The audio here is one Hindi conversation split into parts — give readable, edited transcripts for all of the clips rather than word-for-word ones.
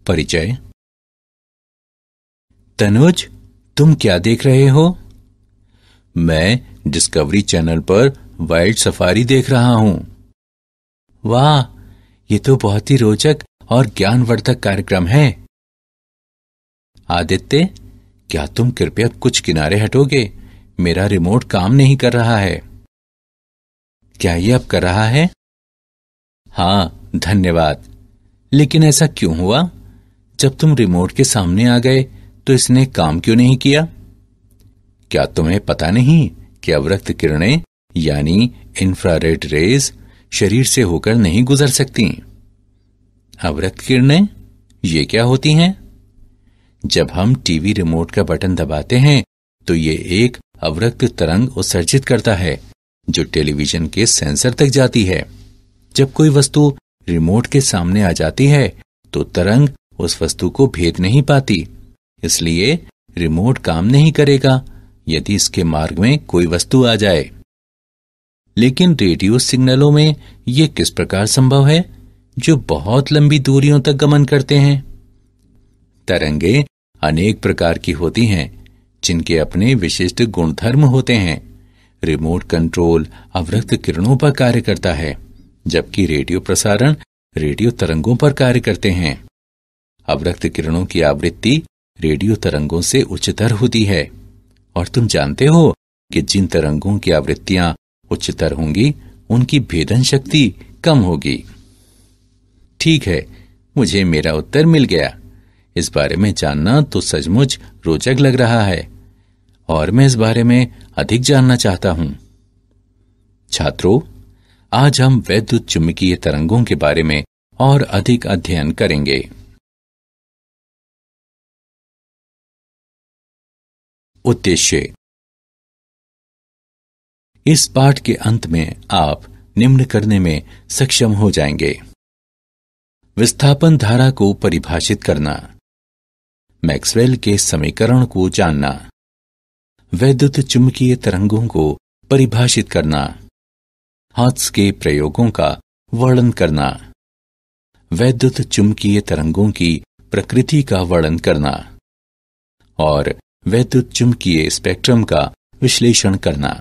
परिचय। तनुज, तुम क्या देख रहे हो? मैं डिस्कवरी चैनल पर वाइल्ड सफारी देख रहा हूं। वाह, ये तो बहुत ही रोचक और ज्ञानवर्धक कार्यक्रम है। आदित्य, क्या तुम कृपया कुछ किनारे हटोगे? मेरा रिमोट काम नहीं कर रहा है। क्या ये अब कर रहा है? हाँ, धन्यवाद। लेकिन ऐसा क्यों हुआ? जब तुम रिमोट के सामने आ गए तो इसने काम क्यों नहीं किया? क्या तुम्हें पता नहीं कि अवरक्त किरणें यानी इंफ्रारेड रेज शरीर से होकर नहीं गुजर सकती? अवरक्त किरणें ये क्या होती हैं? जब हम टीवी रिमोट का बटन दबाते हैं तो ये एक अवरक्त तरंग उत्सर्जित करता है जो टेलीविजन के सेंसर तक जाती है। जब कोई वस्तु रिमोट के सामने आ जाती है तो तरंग उस वस्तु को भेद नहीं पाती, इसलिए रिमोट काम नहीं करेगा यदि इसके मार्ग में कोई वस्तु आ जाए। लेकिन रेडियो सिग्नलों में यह किस प्रकार संभव है जो बहुत लंबी दूरियों तक गमन करते हैं? तरंगे अनेक प्रकार की होती हैं जिनके अपने विशिष्ट गुणधर्म होते हैं। रिमोट कंट्रोल अवरक्त किरणों पर कार्य करता है, जबकि रेडियो प्रसारण रेडियो तरंगों पर कार्य करते हैं। अवरक्त किरणों की आवृत्ति रेडियो तरंगों से उच्चतर होती है, और तुम जानते हो कि जिन तरंगों की आवृत्तियां उच्चतर होंगी उनकी भेदन शक्ति कम होगी। ठीक है, मुझे मेरा उत्तर मिल गया। इस बारे में जानना तो सचमुच रोचक लग रहा है और मैं इस बारे में अधिक जानना चाहता हूं। छात्रों, आज हम वैद्युत चुंबकीय तरंगों के बारे में और अधिक अध्ययन करेंगे। उद्देश्य। इस पाठ के अंत में आप निम्न करने में सक्षम हो जाएंगे: विस्थापन धारा को परिभाषित करना, मैक्सवेल के समीकरण को जानना, वैद्युत चुंबकीय तरंगों को परिभाषित करना, हर्ट्ज के प्रयोगों का वर्णन करना, वैद्युत चुंबकीय तरंगों की प्रकृति का वर्णन करना और वैद्युत चुंबकीय स्पेक्ट्रम का विश्लेषण करना।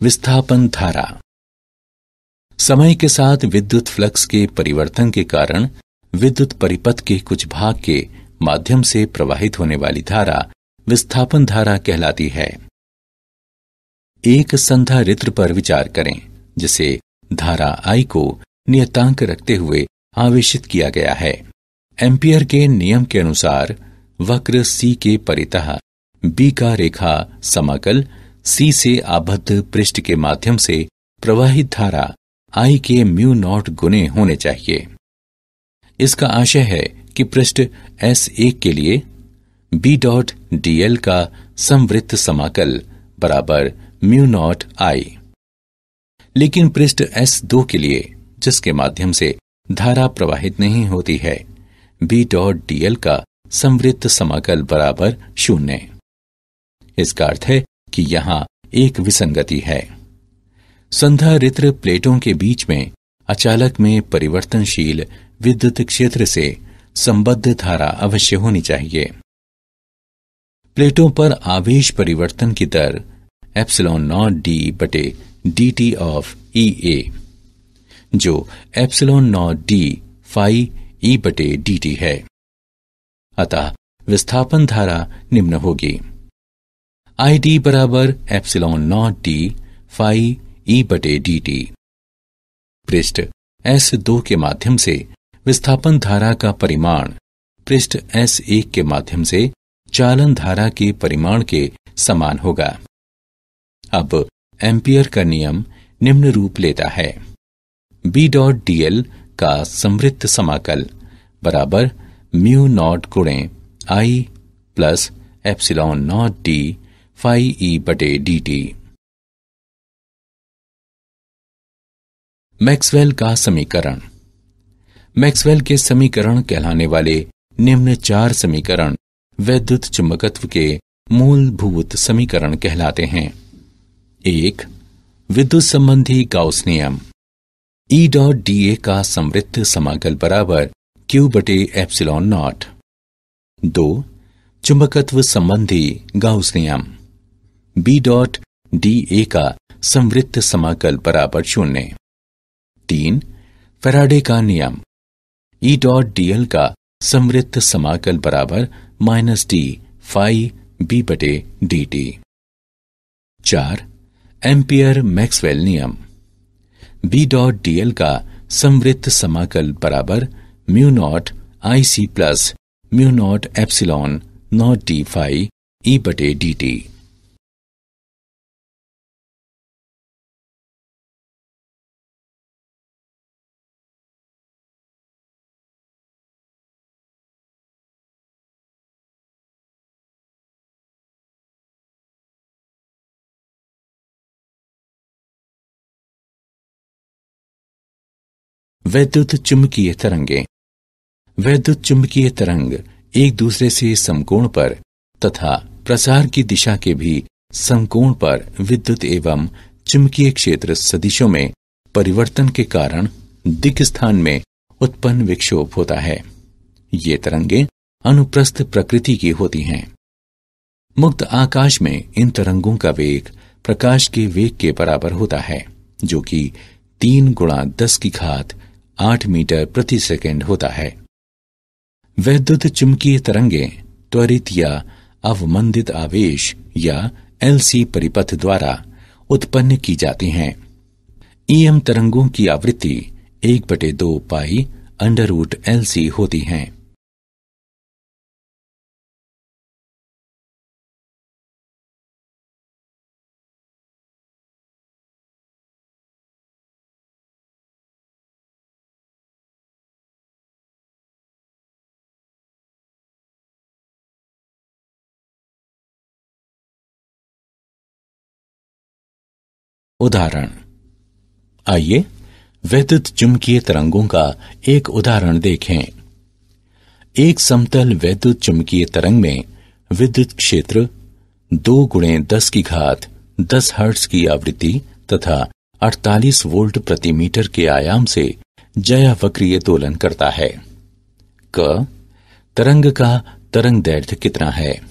विस्थापन धारा। समय के साथ विद्युत फ्लक्स के परिवर्तन के कारण विद्युत परिपथ के कुछ भाग के माध्यम से प्रवाहित होने वाली धारा विस्थापन धारा कहलाती है। एक संधारित्र पर विचार करें जिसे धारा I को नियतांक रखते हुए आवेशित किया गया है। एम्पियर के नियम के अनुसार वक्र C के परितः B का रेखा समाकल C से आबद्ध पृष्ठ के माध्यम से प्रवाहित धारा I के म्यू नॉट गुने होने चाहिए। इसका आशय है कि पृष्ठ S1 के लिए B डॉट dl का समवृत्त समाकल बराबर म्यू नॉट I, लेकिन पृष्ठ S2 के लिए, जिसके माध्यम से धारा प्रवाहित नहीं होती है, B डॉट dl का समवृत्त समाकल बराबर 0। इसका अर्थ है कि यहां एक विसंगति है। संधारित्र प्लेटों के बीच में अचालक में परिवर्तनशील विद्युत क्षेत्र से संबद्ध धारा अवश्य होनी चाहिए। प्लेटों पर आवेश परिवर्तन की दर एप्सिलॉन नॉट d बटे dt ऑफ EA, जो epsilon naught d phi E बटे dt है। अतः विस्थापन धारा निम्न होगी: ID बराबर epsilon naught d phi E बटे dt। पृष्ठ S2 के माध्यम से विस्थापन धारा का परिमाण पृष्ठ S1 के माध्यम से चालन धारा के परिमाण के समान होगा। अब एम्पियर का नियम निम्न रूप लेता है: B डॉट dl का समवृत्त समाकल बराबर म्यू नॉट गुणे I plus epsilon naught d phi E बटे dt। मैक्सवेल का समीकरण। मैक्सवेल के समीकरण कहलाने वाले निम्न 4 समीकरण वैद्युत चुंबकत्व के मूलभूत समीकरण कहलाते हैं। 1. विद्युत संबंधी गाउस नियम। E डॉट dA का संवृत्त समाकल बराबर Q बटे एप्सिलॉन नॉट। 2. चुंबकत्व संबंधी गाउस नियम। B डॉट dA का संवृत्त समाकल बराबर 0। 3. फैराडे का नियम। E डॉट dl का संवृत्त समाकल बराबर -d फाई B बटे dt। 4. एम्पियर मैक्सवेल नियम। B डॉट dl का संवृत्त समाकल बराबर mu naught IC plus mu naught epsilon naught d phi E बटे dt। वैद्युत चुंबकीय तरंगें। वैद्युत चुंबकीय तरंग एक दूसरे से समकोण पर तथा प्रसार की दिशा के भी समकोण पर विद्युत एवं चुंबकीय क्षेत्र सदिशों में परिवर्तन के कारण दिक् स्थान में उत्पन्न विक्षोभ होता है। ये तरंगें अनुप्रस्थ प्रकृति की होती हैं। मुक्त आकाश में इन तरंगों का वेग प्रकाश के वेग के बराबर होता है, जो कि 3 × 10⁸ मीटर प्रति सेकंड होता है। वैद्युत चुंबकीय तरंगें त्वरित या अवमंदित आवेश या LC परिपथ द्वारा उत्पन्न की जाती हैं। EM तरंगों की आवृत्ति 1/2 पाई √LC होती हैं। उदाहरण। आइए वैद्युत चुंबकीय तरंगों का एक उदाहरण देखें। एक समतल वैद्युत चुंबकीय तरंग में विद्युत क्षेत्र 2 × 10⁻10 हर्ट्ज की आवृत्ति तथा 48 वोल्ट प्रति मीटर के आयाम से ज्यावक्रीय दोलन करता है। क. तरंग का तरंग दैर्ध्य कितना है?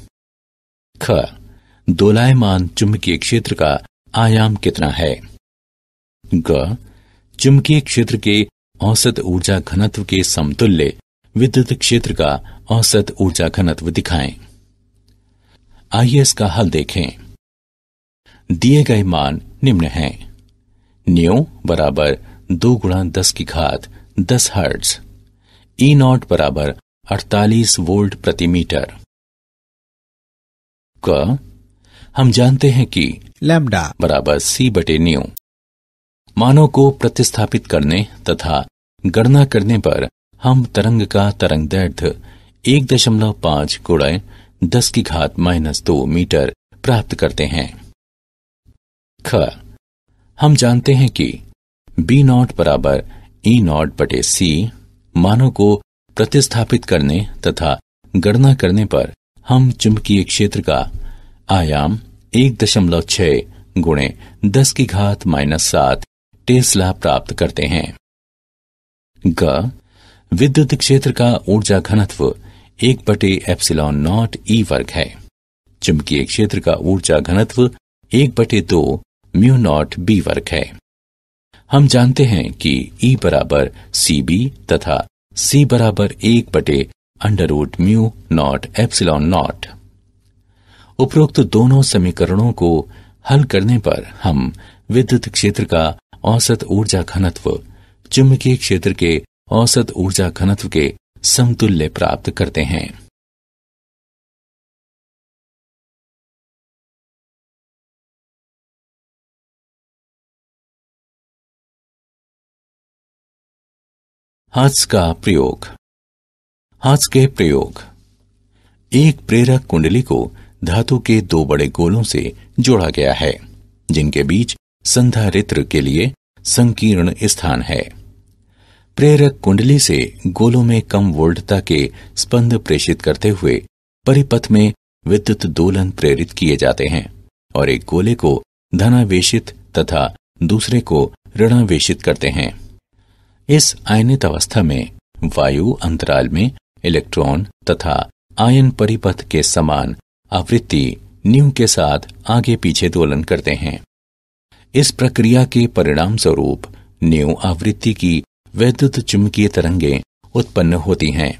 ख. दोलायमान चुंबकीय क्षेत्र का आयाम कितना है? ग. चुंबकीय क्षेत्र के औसत ऊर्जा घनत्व के समतुल्य विद्युत क्षेत्र का औसत ऊर्जा घनत्व दिखाएं। आइए इसका हल देखें। दिए गए मान निम्न हैं। न्यू बराबर 2 × 10⁻10 हर्ट्ज। E0 बराबर 48 वोल्ट प्रति मीटर। क. हम जानते हैं कि लैम्डा बराबर C बटे न्यू। मानों को प्रतिस्थापित करने तथा गणना करने पर हम तरंग का तरंग दैर्ध्य 1.5 × 10⁻² मीटर प्राप्त करते हैं। ख. हम जानते हैं कि B0 बराबर E0 बटे C। मानों को प्रतिस्थापित करने तथा गणना करने पर हम चुंबकीय क्षेत्र का आयाम 1.6 × 10⁻⁻7 टेस्ला प्राप्त करते हैं। ग. विद्युत क्षेत्र का ऊर्जा घनत्व 1/ε0 E वर्ग है। चुंबकीय क्षेत्र का ऊर्जा घनत्व 1/2 μ0 B वर्ग है। हम जानते हैं कि E बराबर CB तथा C बराबर 1/√μ0 ε0। उपरोक्त दोनों समीकरणों को हल करने पर हम विद्युत क्षेत्र का औसत ऊर्जा घनत्व चुंबकीय क्षेत्र के औसत ऊर्जा घनत्व के समतुल्य प्राप्त करते हैं। हाथ का प्रयोग। हाथ के प्रयोग। एक प्रेरक कुंडली को धातु के 2 बड़े गोलों से जोड़ा गया है, जिनके बीच संधारित्र के लिए संकीर्ण स्थान है। प्रेरक कुंडली से गोलों में कम वोल्टता के स्पंद प्रेषित करते हुए परिपथ में विद्युत दोलन प्रेरित किए जाते हैं और एक गोले को धनावेशित तथा दूसरे को ऋणावेशित करते हैं। इस आयनित अवस्था में वायु अंतराल में इलेक्ट्रॉन तथा आयन परिपथ के समान आवृत्ति न्यू के साथ आगे पीछे दोलन करते हैं। इस प्रक्रिया के परिणाम स्वरूप न्यू आवृत्ति की वैद्युत चुंबकीय तरंगें उत्पन्न होती हैं।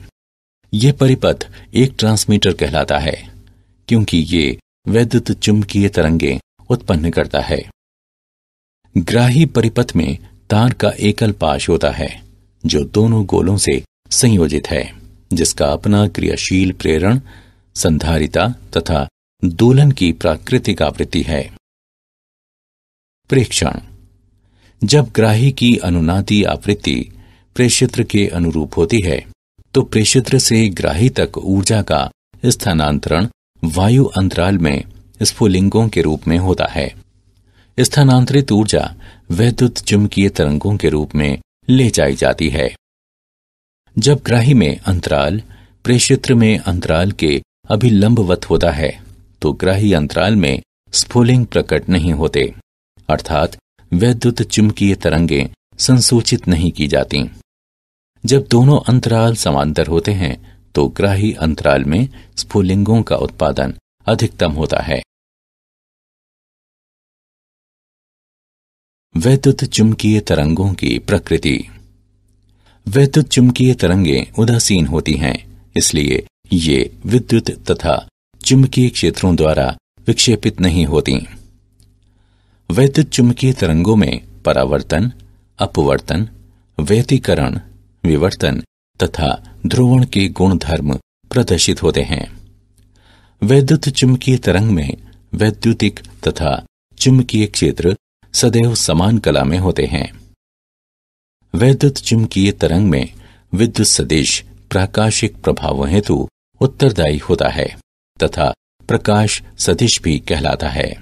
ये परिपथ एक ट्रांसमीटर कहलाता है क्योंकि ये वैद्युत चुंबकीय तरंगें उत्पन्न करता है। ग्राही परिपथ में तार का एकल पाश होता है जो दोनों गोलों से संयोजित है, जिसका अपना क्रियाशील प्रेरण, संधारिता तथा दोलन की प्राकृतिक आवृत्ति है। प्रेक्षण: जब ग्राही की अनुनादी आवृत्ति प्रेषित्र के अनुरूप होती है तो प्रेषित्र से ग्राही तक ऊर्जा का स्थानांतरण वायु अंतराल में स्फुलिंगों के रूप में होता है। स्थानांतरित ऊर्जा वैद्युत चुंबकीय तरंगों के रूप में ले जाई जाती है। जब ग्राही में अंतराल प्रेषित्र में अंतराल के अभिलंबवत होता है तो ग्राही अंतराल में स्फुलिंग प्रकट नहीं होते, अर्थात वैद्युत चुंबकीय तरंगें संसूचित नहीं की जाती। जब दोनों अंतराल समांतर होते हैं तो ग्राही अंतराल में स्फुलिंगों का उत्पादन अधिकतम होता है। वैद्युत चुंबकीय तरंगों की प्रकृति: वैद्युत चुंबकीय तरंगें उदासीन होती हैं, इसलिए ये विद्युत तथा चुंबकीय क्षेत्रों द्वारा विक्षेपित नहीं होती। वैद्युत चुंबकीय तरंगों में परावर्तन, अपवर्तन, व्यतिकरण, विवर्तन तथा ध्रुवण के गुणधर्म प्रदर्शित होते हैं। वैद्युत चुंबकीय तरंग में वैद्युतिक तथा चुंबकीय क्षेत्र सदैव समान कला में होते हैं। वैद्युत चुंबकीय तरंग में विद्युत सदिश प्राकाशिक प्रभावों हेतु उत्तरदायी होता है तथा प्रकाश सदिश भी कहलाता है।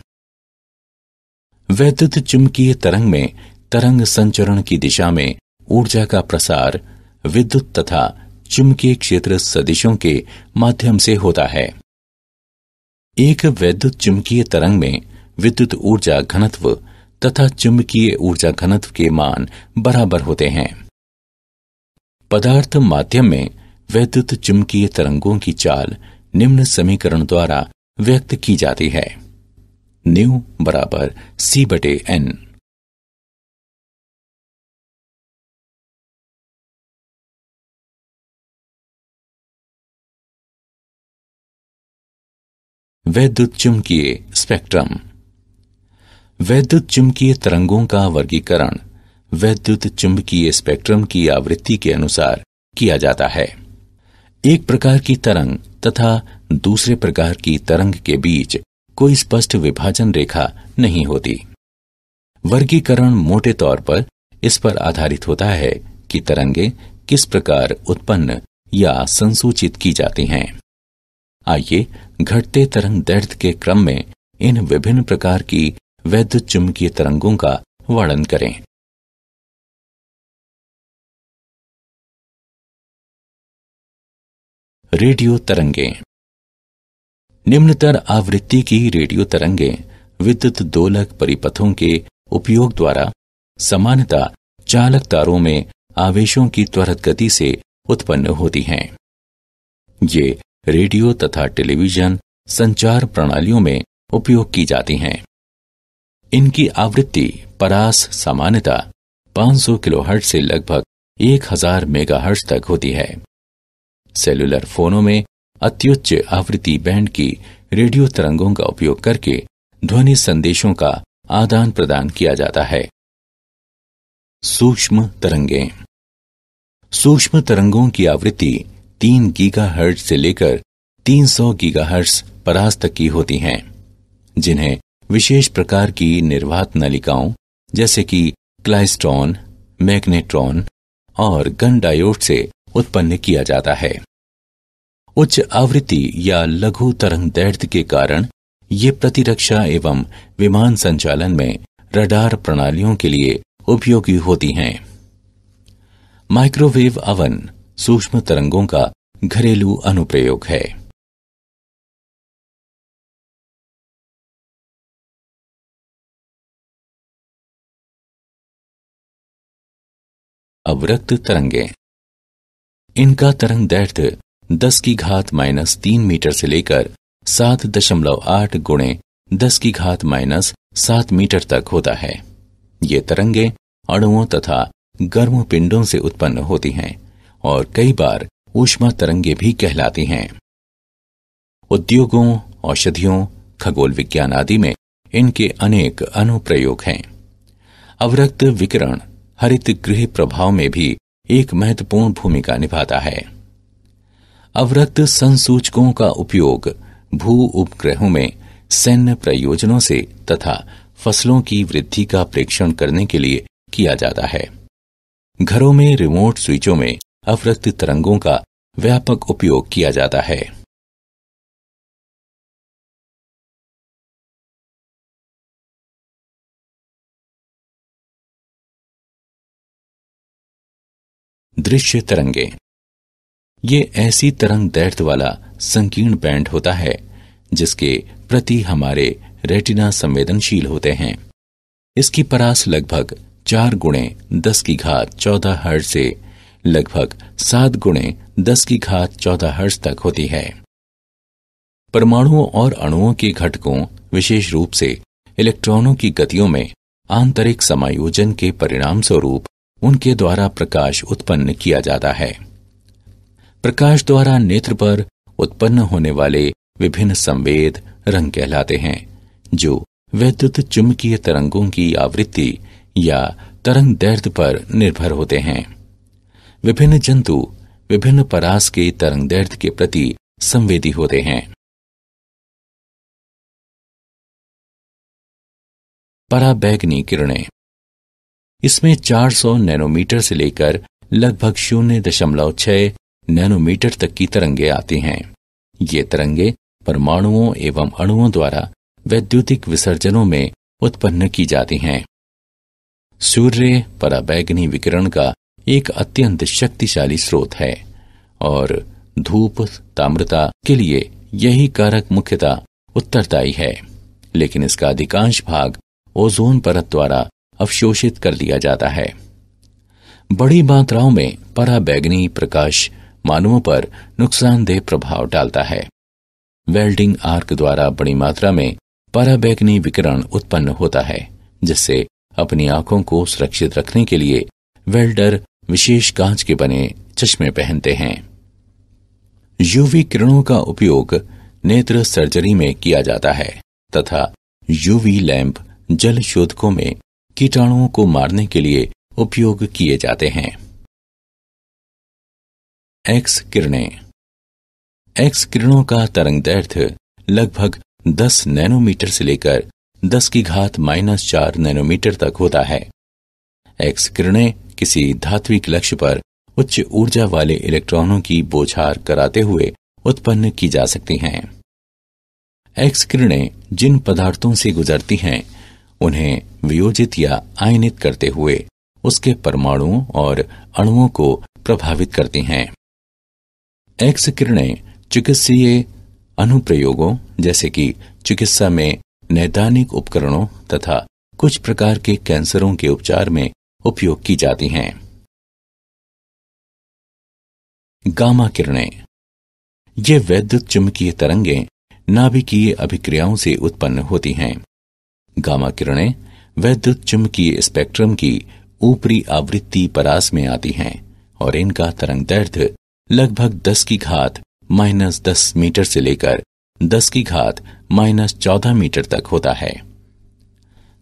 वैद्युत चुंबकीय तरंग में तरंग संचरण की दिशा में ऊर्जा का प्रसार विद्युत तथा चुंबकीय क्षेत्र सदिशों के माध्यम से होता है। एक वैद्युत चुंबकीय तरंग में विद्युत ऊर्जा घनत्व तथा चुंबकीय ऊर्जा घनत्व के मान बराबर होते हैं। पदार्थ माध्यम में वैद्युत चुंबकीय तरंगों की चाल निम्न समीकरण द्वारा व्यक्त की जाती है: न्यू बराबर C/N। वैद्युत चुंबकीय स्पेक्ट्रम: वैद्युत चुंबकीय तरंगों का वर्गीकरण वैद्युत चुंबकीय स्पेक्ट्रम की आवृत्ति के अनुसार किया जाता है। एक प्रकार की तरंग तथा दूसरे प्रकार की तरंग के बीच कोई स्पष्ट विभाजन रेखा नहीं होती। वर्गीकरण मोटे तौर पर इस पर आधारित होता है कि तरंगें किस प्रकार उत्पन्न या संसूचित की जाती हैं। आइए घटते तरंग दैर्ध्य के क्रम में इन विभिन्न प्रकार की वैद्युत चुंबकीय तरंगों का वर्णन करें। रेडियो तरंगें: निम्नतर आवृत्ति की रेडियो तरंगें विद्युत दोलक परिपथों के उपयोग द्वारा सामान्यतः चालक तारों में आवेशों की त्वरित गति से उत्पन्न होती हैं। ये रेडियो तथा टेलीविजन संचार प्रणालियों में उपयोग की जाती हैं। इनकी आवृत्ति परास सामान्यतः 500 किलोहर्ट्ज से लगभग 1000 मेगाहर्ट्ज तक होती है। सेलुलर फोनों में अत्युच्च आवृत्ति बैंड की रेडियो तरंगों का उपयोग करके ध्वनि संदेशों का आदान प्रदान किया जाता है। सूक्ष्म तरंगें: सूक्ष्म तरंगों की आवृत्ति 3 गीगाहर्ट्ज से लेकर 300 गीगाहर्ट्ज परास तक की होती हैं, जिन्हें विशेष प्रकार की निर्वात नलिकाओं जैसे कि क्लाइस्ट्रॉन, मैग्नेट्रॉन और गन डायोड से उत्पन्न किया जाता है। उच्च आवृत्ति या लघु तरंग दैर्ध्य के कारण ये प्रतिरक्षा एवं विमान संचालन में रडार प्रणालियों के लिए उपयोगी होती हैं। माइक्रोवेव अवन सूक्ष्म तरंगों का घरेलू अनुप्रयोग है। अवरक्त तरंगें, इनका तरंग दैर्ध्य 10 की घात -3 मीटर से लेकर 7.8 गुणे 10 की घात -7 मीटर तक होता है। ये तरंगें अणुओं तथा गर्म पिंडों से उत्पन्न होती हैं और कई बार ऊष्मा तरंगें भी कहलाती हैं। उद्योगों, औषधियों, खगोल विज्ञान आदि में इनके अनेक अनुप्रयोग हैं। अवरक्त विकिरण हरित गृह प्रभाव में भी एक महत्वपूर्ण भूमिका निभाता है। अवरक्त संसूचकों का उपयोग भू उपग्रहों में सैन्य प्रयोजनों से तथा फसलों की वृद्धि का प्रेक्षण करने के लिए किया जाता है। घरों में रिमोट स्विचों में अवरक्त तरंगों का व्यापक उपयोग किया जाता है। दृश्य तरंगें, ये ऐसी तरंग दैर्ध्य वाला संकीर्ण बैंड होता है जिसके प्रति हमारे रेटिना संवेदनशील होते हैं। इसकी परास लगभग 4 गुणे 10 की घात 14 हर्ट्ज से लगभग 7 गुणे 10 की घात 14 हर्ट्ज तक होती है। परमाणुओं और अणुओं के घटकों, विशेष रूप से इलेक्ट्रॉनों की गतियों में आंतरिक समायोजन के परिणाम स्वरूप उनके द्वारा प्रकाश उत्पन्न किया जाता है। प्रकाश द्वारा नेत्र पर उत्पन्न होने वाले विभिन्न संवेद रंग कहलाते हैं, जो वैद्युत चुंबकीय तरंगों की आवृत्ति या तरंग दैर्ध्य पर निर्भर होते हैं। विभिन्न जंतु विभिन्न परास के तरंग दैर्ध्य के प्रति संवेदी होते हैं। पराबैंगनी किरणें, इसमें 400 नैनोमीटर से लेकर लगभग 0.6 नैनोमीटर तक की तरंगें आती हैं। ये तरंगें परमाणुओं एवं अणुओं द्वारा वैद्युतिक विसर्जनों में उत्पन्न की जाती हैं। सूर्य पराबैंगनी विकिरण का एक अत्यंत शक्तिशाली स्रोत है और धूप ताम्रता के लिए यही कारक मुख्यतः उत्तरदायी है, लेकिन इसका अधिकांश भाग ओजोन परत द्वारा अवशोषित कर लिया जाता है। बड़ी मात्राओं में पराबैंगनी प्रकाश मानवों पर नुकसानदेह प्रभाव डालता है। वेल्डिंग आर्क द्वारा बड़ी मात्रा में पराबैंगनी विकिरण उत्पन्न होता है, जिससे अपनी आंखों को सुरक्षित रखने के लिए वेल्डर विशेष कांच के बने चश्मे पहनते हैं। यूवी किरणों का उपयोग नेत्र सर्जरी में किया जाता है तथा यूवी लैंप जल शोधकों में कीटाणुओं को मारने के लिए उपयोग किए जाते हैं। एक्स किरणें, एक्स किरणों का तरंग दैर्ध्य लगभग 10 नैनोमीटर से लेकर 10 की घात -4 नैनोमीटर तक होता है। एक्स किरणें किसी धात्विक लक्ष्य पर उच्च ऊर्जा वाले इलेक्ट्रॉनों की बौछार कराते हुए उत्पन्न की जा सकती हैं। एक्स किरणें जिन पदार्थों से गुजरती हैं उन्हें वियोजित या आयनित करते हुए उसके परमाणुओं और अणुओं को प्रभावित करती हैं। एक्स किरणें चिकित्सीय अनुप्रयोगों जैसे कि चिकित्सा में नैदानिक उपकरणों तथा कुछ प्रकार के कैंसरों के उपचार में उपयोग की जाती हैं। गामा किरणें, ये वैद्युत चुंबकीय तरंगें नाभिकीय अभिक्रियाओं से उत्पन्न होती हैं। गामा किरणें वैद्युत चुंबकीय स्पेक्ट्रम की ऊपरी आवृत्ति परास में आती हैं और इनका तरंग दैर्ध्य लगभग 10 की घात -10 मीटर से लेकर 10 की घात -14 मीटर तक होता है।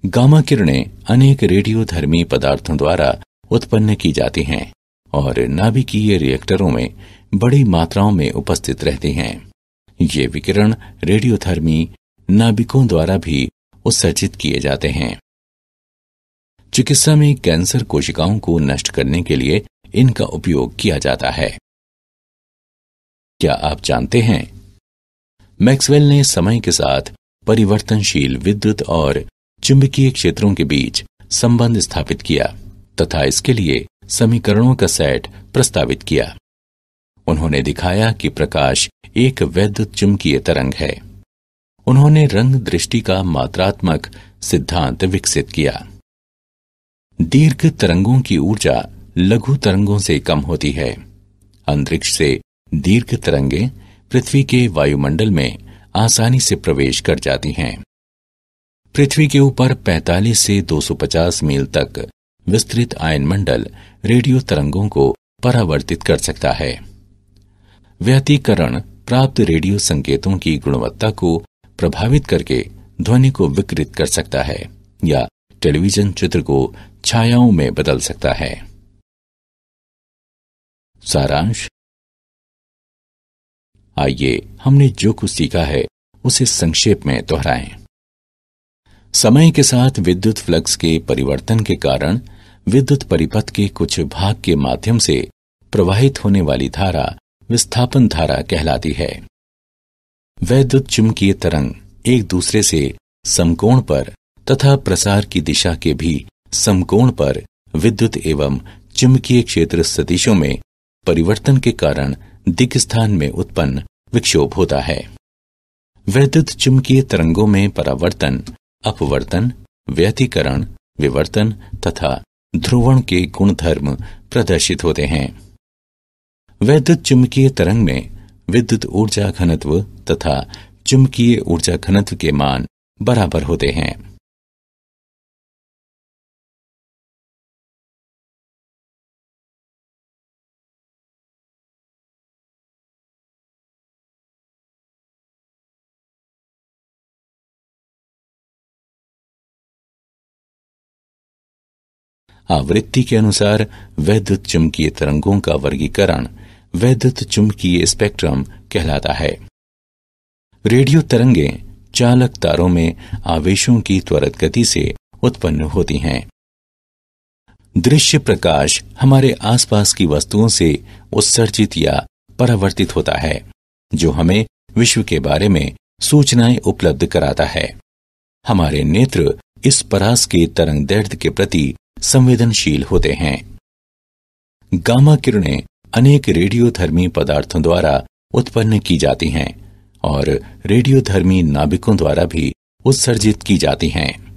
गामा किरणें अनेक रेडियोधर्मी पदार्थों द्वारा उत्पन्न की जाती हैं और नाभिकीय रिएक्टरों में बड़ी मात्राओं में उपस्थित रहती हैं। ये विकिरण रेडियोधर्मी नाभिकों द्वारा भी उत्सर्जित किए जाते हैं। चिकित्सा में कैंसर कोशिकाओं को नष्ट करने के लिए इनका उपयोग किया जाता है। क्या आप जानते हैं, मैक्सवेल ने समय के साथ परिवर्तनशील विद्युत और चुंबकीय क्षेत्रों के बीच संबंध स्थापित किया तथा इसके लिए समीकरणों का सेट प्रस्तावित किया। उन्होंने दिखाया कि प्रकाश एक वैद्युत चुंबकीय तरंग है। उन्होंने रंग दृष्टि का मात्रात्मक सिद्धांत विकसित किया। दीर्घ तरंगों की ऊर्जा लघु तरंगों से कम होती है। अंतरिक्ष से दीर्घ तरंगें पृथ्वी के वायुमंडल में आसानी से प्रवेश कर जाती हैं। पृथ्वी के ऊपर 45 से 250 मील तक विस्तृत आयनमंडल रेडियो तरंगों को परावर्तित कर सकता है। व्यतिकरण प्राप्त रेडियो संकेतों की गुणवत्ता को प्रभावित करके ध्वनि को विकृत कर सकता है या टेलीविजन चित्र को छायाओं में बदल सकता है। सारांश। आइए हमने जो कुछ सीखा है उसे संक्षेप में दोहराएं। समय के साथ विद्युत फ्लक्स के परिवर्तन के कारण विद्युत परिपथ के कुछ भाग के माध्यम से प्रवाहित होने वाली धारा विस्थापन धारा कहलाती है। वैद्युत चुंबकीय तरंग एक दूसरे से समकोण पर तथा प्रसार की दिशा के भी समकोण पर विद्युत एवं चुंबकीय क्षेत्र सदिशों में परिवर्तन के कारण दिक्स्थान में उत्पन्न विक्षोभ होता है। वैद्युत चुंबकीय तरंगों में परावर्तन, अपवर्तन, व्यतिकरण, विवर्तन तथा ध्रुवण के गुणधर्म प्रदर्शित होते हैं। वैद्युत चुंबकीय तरंग में विद्युत ऊर्जा घनत्व तथा चुंबकीय ऊर्जा घनत्व के मान बराबर होते हैं। आवृत्ति के अनुसार वैद्युत चुंबकीय तरंगों का वर्गीकरण वैद्युत चुंबकीय स्पेक्ट्रम कहलाता है। रेडियो तरंगें चालक तारों में आवेशों की त्वरित गति से उत्पन्न होती हैं। दृश्य प्रकाश हमारे आसपास की वस्तुओं से उत्सर्जित या परावर्तित होता है, जो हमें विश्व के बारे में सूचनाएं उपलब्ध कराता है। हमारे नेत्र इस परास के तरंगदैर्ध्य के प्रति संवेदनशील होते हैं। गामा किरणें अनेक रेडियोधर्मी पदार्थों द्वारा उत्पन्न की जाती हैं और रेडियोधर्मी नाभिकों द्वारा भी उत्सर्जित की जाती हैं।